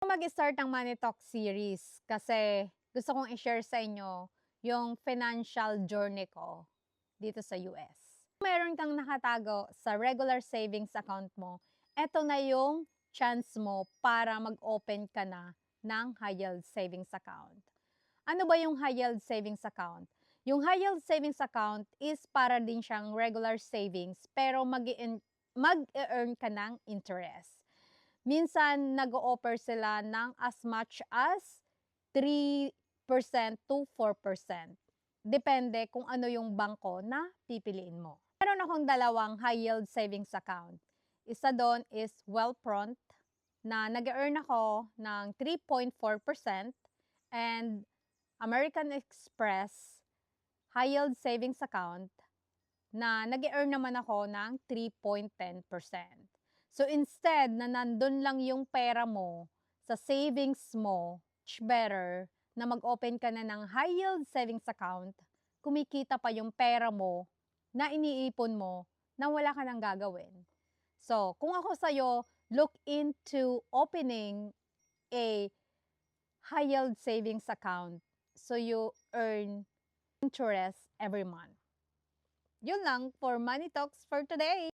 Mag-start ng Money Talk series kasi gusto kong i-share sa inyo yung financial journey ko dito sa US. Kung meron kang nakatago sa regular savings account mo, eto na yung chance mo para mag-open ka na ng high yield savings account. Ano ba yung high yield savings account? Yung high yield savings account is para din siyang regular savings pero mag-earn ka ng interest. Minsan nag-o-offer sila ng as much as 3% to 4%. Depende kung ano yung bangko na pipiliin mo. Meron akong dalawang high yield savings account. Isa doon is Wealthfront na nag-earn ako ng 3.4% and American Express high yield savings account na nag-earn naman ako ng 3.10%. So instead na nandun lang yung pera mo sa savings mo, much better na mag-open ka na ng high yield savings account, kumikita pa yung pera mo na iniipon mo na wala ka nang gagawin. So kung ako sa'yo, look into opening a high yield savings account so you earn interest every month. Yun lang for Money Talks for today.